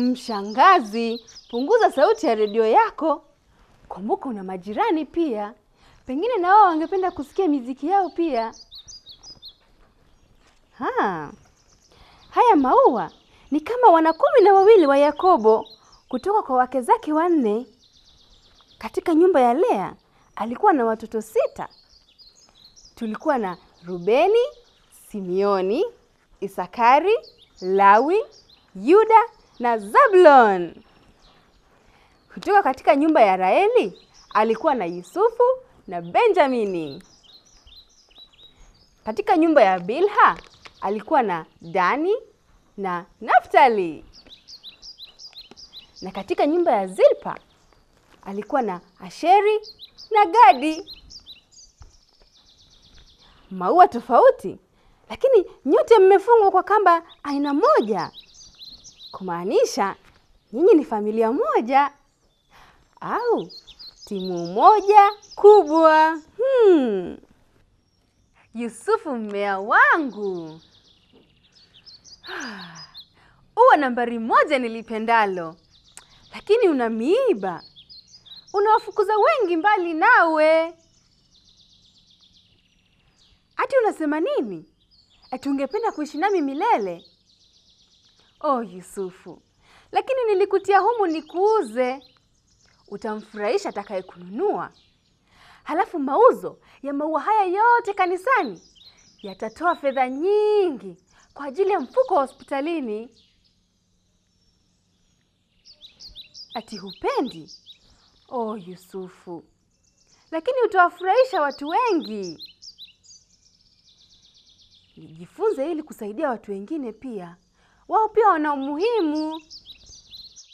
Mshangazi, punguza sauti ya redio yako. Kumbuka una majirani pia. Pengine na wao wangependa kusikia muziki yao pia. Haya maua ni kama wana 12 wa Yakobo kutoka kwa wake zake 4. Katika nyumba ya Lea alikuwa na watoto 6. Tulikuwa na Rubeni, Simeoni, Isakari, Lawi, Yuda na Zabulon. Kutoka katika nyumba ya Raheli alikuwa na Yusufu na Benjamini. Katika nyumba ya Bilha alikuwa na Dani na Naftali. Na katika nyumba ya Zilpa alikuwa na Asheri na Gadi. Maua tofauti, lakini nyote mmefungwa kwa kamba aina moja. Kumaanisha nyinyi ni familia moja au timu moja kubwa. Yusufu mmea wangu. Uwa nambari 1 nilipendalo. Lakini una miiba. Unawafukuza wengi mbali nawe. Ati unasema nini? Ati ungependa kuishi nami milele? Oh Yusufu, lakini nilikutia humu nikuuze. Utamfurahisha atakaye kununua. Halafu mauzo ya maua haya yote kanisani yatatoa fedha nyingi kwa ajili ya mfuko wa hospitalini. Ati hupendi? Oh Yusufu, lakini utawafurahisha watu wengi. Nijifunze ili kusaidia watu wengine pia. Wao pia wana umuhimu.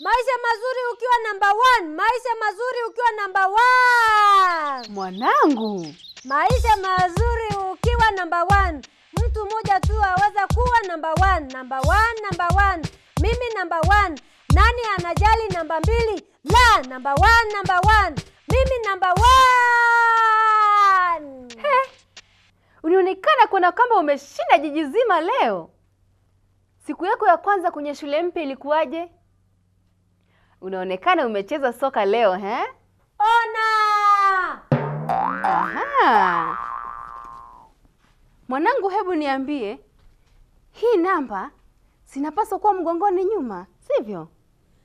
Maisha mazuri ukiwa number 1. Maisha mazuri ukiwa number 1. Mwanangu. Maisha mazuri ukiwa number 1. Mtu mmoja tu aweza kuwa number 1. Number 1, number 1. Mimi number 1. Nani anajali number 2? La, number 1, number 1. Mimi number 1. Unaonekana kuna kama umeshinda jiji zima leo. Siku yako ya kwanza kwenye shule mpya ilikuwaje? Unaonekana umecheza soka leo, Ona! Aha. Mwanangu, hebu niambie, hii namba sinapaswa kuwa mgongoni nyuma, sivyo?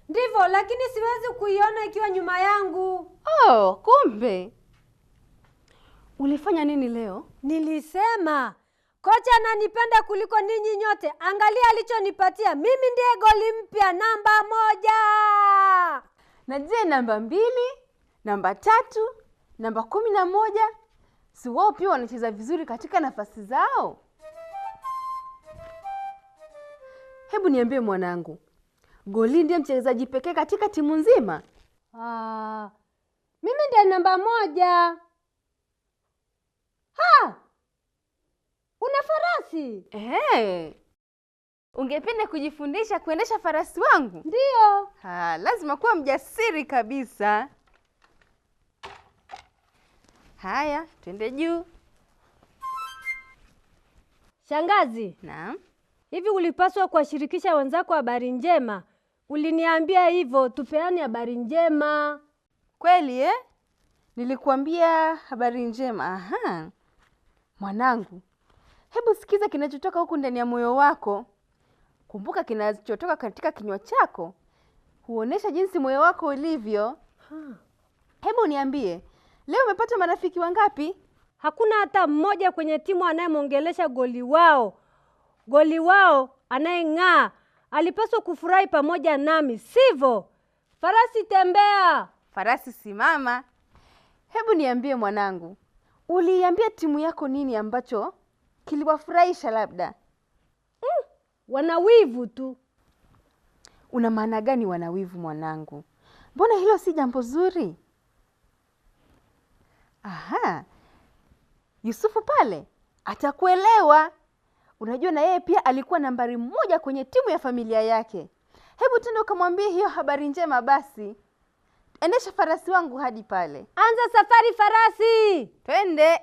Ndivyo, lakini siwezi kuiona ikiwa nyuma yangu. Oh, kumbe. Ulifanya nini leo? Nilisema kocha ananipenda kuliko ninyi nyote. Angalia alichonipatia. Mimi ndiye goli mpya namba 1. Na je, namba 2, namba 3, namba 11? Si wao pia wanacheza vizuri katika nafasi zao? Hebu niambie mwanangu, Goli ndiye mchezaji pekee katika timu nzima? Mimi ndiye namba 1. Una farasi? Ungependa kujifundisha kuendesha farasi wangu? Ndiyo. Lazima kuwa mjasiri kabisa. Haya, twende juu. Shangazi. Naam. Hivi ulipaswa kuwashirikisha wenzako habari njema. Uliniambia hivyo, tupeane habari njema. Kweli Nilikuambia habari njema. Mwanangu, hebu sikiza kinachotoka huku ndani ya moyo wako. Kumbuka kinachotoka katika kinywa chako huonesha jinsi moyo wako ulivyo. Hebu niambie, leo umepata marafiki wangapi? Hakuna hata mmoja kwenye timu anayemwongelesha goli wao. Goli wao anayeng'aa alipaswa kufurahi pamoja nami, sivyo? Farasi tembea, farasi simama. Hebu niambie mwanangu, uliambia timu yako nini ambacho kiliwafurahisha labda? Wanawivu tu. Una maana gani wanawivu mwanangu? Mbona hilo si jambo zuri? Yusufu pale atakuelewa. Unajua na yeye pia alikuwa nambari 1 kwenye timu ya familia yake. Hebu tena ukamwambie hiyo habari njema basi. Endesha farasi wangu hadi pale. Anza safari farasi. Twende.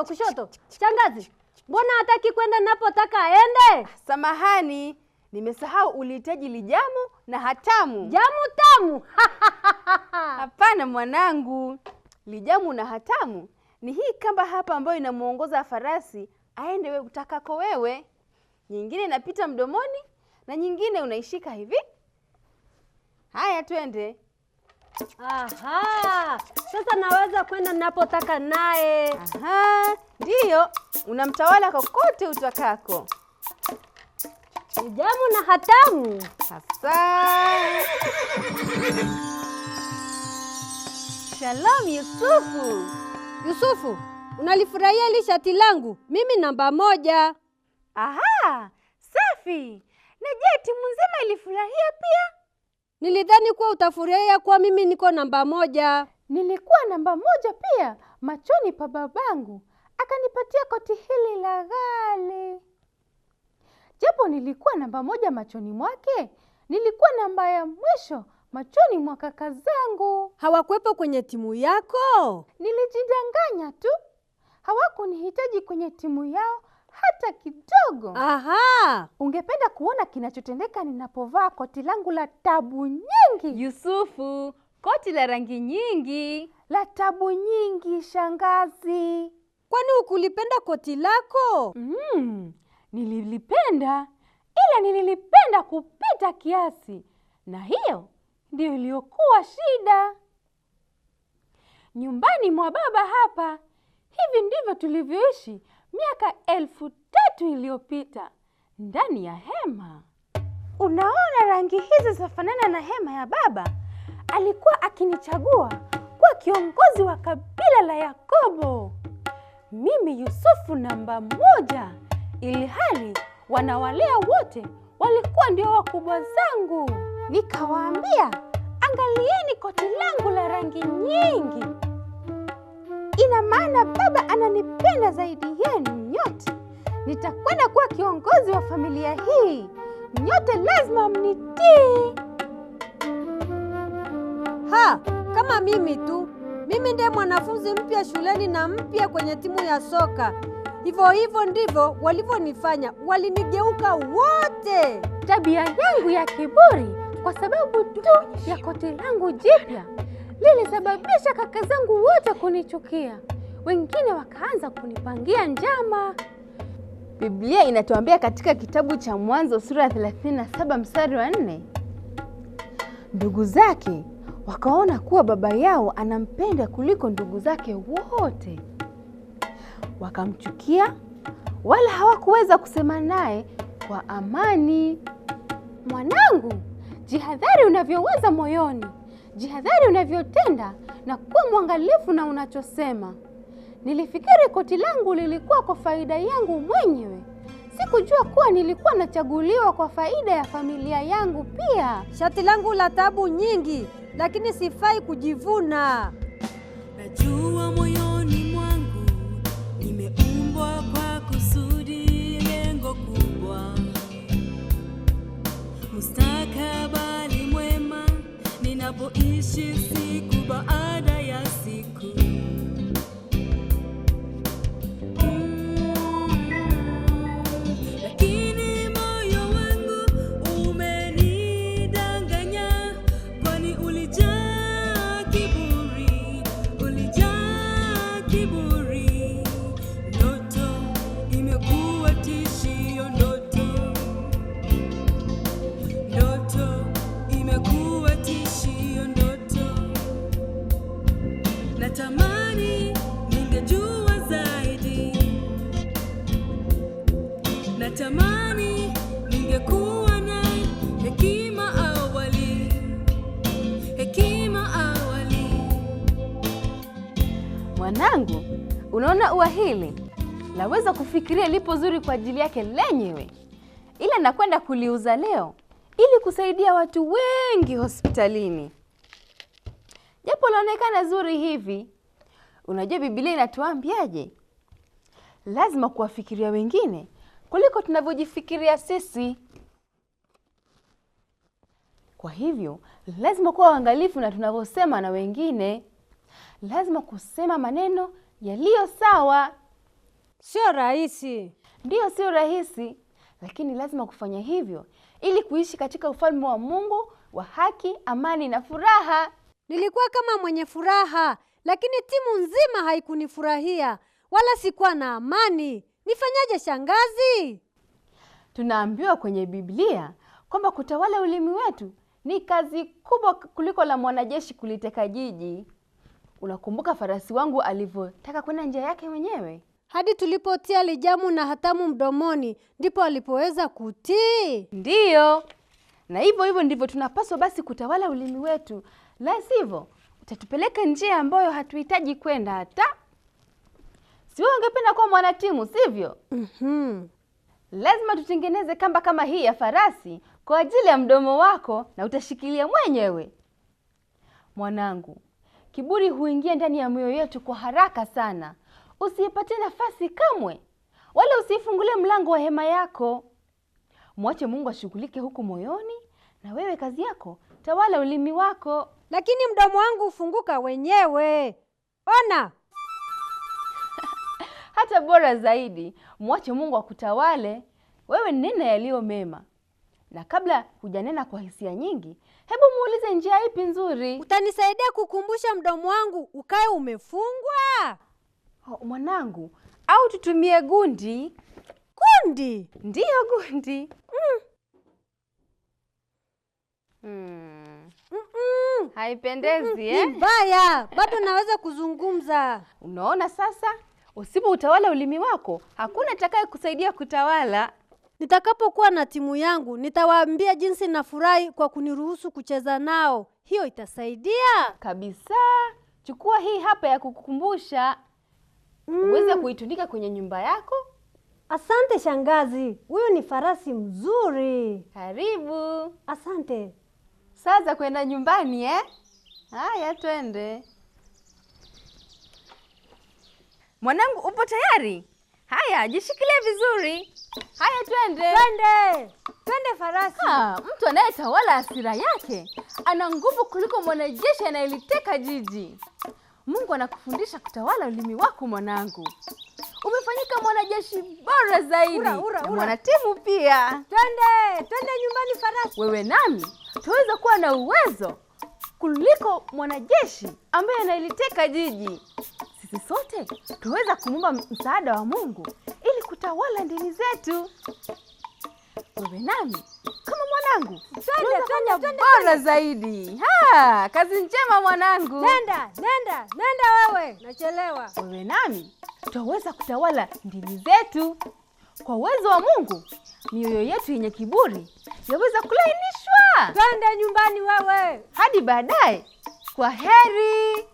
Kushoto. Shangazi, mbona hataki kwenda napotaka aende? Samahani, nimesahau ulihitaji lijamu na hatamu. Jamu tamu. Hapana mwanangu, lijamu na hatamu ni hii kamba hapa ambayo inamuongoza farasi aende utakako wewe. Nyingine inapita mdomoni na nyingine unaishika hivi. Haya, twende. Aha, sasa naweza kwenda ninapotaka naye. Aha, ndiyo, unamtawala kokote utakako. Lijamu na hatamu. Hasa. Shalom Yusufu. Yusufu, unalifurahia hili shati langu? Mimi namba 1. Aha, safi. Na je, timu nzima ilifurahia pia? Nilidhani kuwa utafurahia kuwa mimi niko namba 1. Nilikuwa namba 1 pia machoni pa babangu. Akanipatia koti hili la ghali. Japo nilikuwa namba 1 machoni mwake, nilikuwa namba ya mwisho machoni mwa kaka zangu. Hawakuwepo kwenye timu yako? Nilijidanganya tu. Hawakunihitaji kwenye timu yao hata kidogo. Aha! Ungependa kuona kinachotendeka ninapovaa koti langu la tabu nyingi? Yusufu, koti la rangi nyingi. La tabu nyingi, shangazi. Kwani hukulipenda koti lako? Nililipenda, ila nililipenda kupita kiasi. Na hiyo ndio iliyokuwa shida. Nyumbani mwa baba hapa, hivi ndivyo tulivyoishi miaka 1000 iliyopita ndani ya hema. Unaona rangi hizi zafanana na hema ya baba. Alikuwa akinichagua kuwa kiongozi wa kabila la Yakobo. Mimi Yusufu namba 1, ili hali wanawalea wote walikuwa ndio wakubwa zangu. Nikawaambia, angalieni koti langu la rangi nyingi. Ina maana baba ananipenda zaidi yenu nyote. Nitakwenda kuwa kiongozi wa familia hii. Nyote lazima mnitii. Ha, kama mimi tu. Mimi ndiye mwanafunzi mpya shuleni na mpya kwenye timu ya soka. Hivyo ndivyo walivyonifanya, walinigeuka wote. Tabia yangu ya kiburi kwa sababu tu ya koti langu jipya lilisababisha kaka zangu wote kunichukia. Wengine wakaanza kunipangia njama. Biblia inatuambia katika kitabu cha Mwanzo sura 37 mstari wa 4, ndugu zake wakaona kuwa baba yao anampenda kuliko ndugu zake wote. Wakamchukia, wala hawakuweza kusema naye kwa amani. Mwanangu, jihadhari unavyoweza moyoni. Jihadhari unavyotenda na kuwa mwangalifu na unachosema. Nilifikiri koti langu lilikuwa kwa faida yangu mwenyewe. Sikujua kuwa nilikuwa nachaguliwa kwa faida ya familia yangu pia. Shati langu la tabu nyingi, lakini sifai kujivuna. Najua moyoni mwangu nimeumbwa kwa kusudi, lengo kubwa, mustakabali mwema, ninapoishi siku baada ya siku. Lakini moyo wangu umenidanganya, kwani ulijaa kiburi, ulijaa kiburi. Ndoto imekuwa tishio, ndoto imekuwa tishio, natamani ningejua zaidi, natamani ningekuwa na hekima awali, hekima awali. Mwanangu, unaona ua hili? Laweza kufikiria lipo zuri kwa ajili yake lenyewe. Ila nakwenda kuliuza leo ili kusaidia watu wengi hospitalini. Japo laonekana zuri hivi, unajua Biblia inatuambiaje? Lazima kuwafikiria wengine kuliko tunavyojifikiria sisi. Kwa hivyo, lazima kuwa waangalifu na tunavyosema na wengine. Lazima kusema maneno yaliyo sawa. Sio rahisi. Ndiyo, sio rahisi, lakini lazima kufanya hivyo ili kuishi katika ufalme wa Mungu wa haki, amani na furaha. Nilikuwa kama mwenye furaha, lakini timu nzima haikunifurahia, wala sikuwa na amani. Nifanyaje shangazi? Tunaambiwa kwenye Biblia kwamba kutawala ulimi wetu ni kazi kubwa kuliko la mwanajeshi kuliteka jiji. Unakumbuka farasi wangu alivyotaka kwenda njia yake mwenyewe? Hadi tulipotia lijamu na hatamu mdomoni, ndipo alipoweza kutii. Ndiyo. Na hivyo ndivyo tunapaswa basi kutawala ulimi wetu. La sivyo, utatupeleka njia ambayo hatuhitaji kwenda hata. Si wewe ungependa kuwa mwanatimu, sivyo? Lazima tutengeneze kamba kama hii ya farasi kwa ajili ya mdomo wako na utashikilia mwenyewe. Mwanangu, kiburi huingia ndani ya moyo yetu kwa haraka sana. Usiipatie nafasi kamwe, wala usifungulie mlango wa hema yako. Mwache Mungu ashughulike huku moyoni, na wewe kazi yako tawala ulimi wako. Lakini mdomo wangu ufunguka wenyewe. Ona. Hata bora zaidi, mwache Mungu akutawale. Wewe nena yaliyo mema. Na kabla hujanena kwa hisia nyingi, hebu muulize njia ipi nzuri. Utanisaidia kukumbusha mdomo wangu ukae umefungwa? Mwanangu, au tutumie gundi? Gundi? Ndiyo, gundi. Haipendezi, Ni mbaya. Bado naweza kuzungumza. Unaona sasa? Usipo utawala ulimi wako, hakuna atakaye kusaidia kutawala. Nitakapokuwa na timu yangu, nitawaambia jinsi nafurahi kwa kuniruhusu kucheza nao. Hiyo itasaidia kabisa. Chukua hii hapa ya kukukumbusha. Uweze kuitundika kwenye nyumba yako. Asante shangazi. Huyu ni farasi mzuri. Karibu. Asante. Sasa kwenda nyumbani Haya, twende. Mwanangu, upo tayari? Haya, jishikilie vizuri. Haya, twende. Twende farasi. Mtu anayetawala hasira yake ana nguvu kuliko mwanajeshi anayeliteka jiji. Mungu anakufundisha kutawala ulimi wako mwanangu. Umefanyika mwanajeshi bora zaidi. Ura. Mwanatimu pia. Twende nyumbani farasi. Wewe nami tuweza kuwa na uwezo kuliko mwanajeshi ambaye analiteka jiji. Sisi sote tuweza kumwomba msaada wa Mungu ili kutawala ndimi zetu. Wewe nami kama mwanangu twende bora zaidi. Kazi njema mwanangu. Nenda wewe, nachelewa. Wewe nami tutaweza kutawala ndimi zetu. Kwa uwezo wa Mungu, mioyo yetu yenye kiburi yaweza kulainishwa. Twende nyumbani wewe. Hadi baadaye. Kwa heri.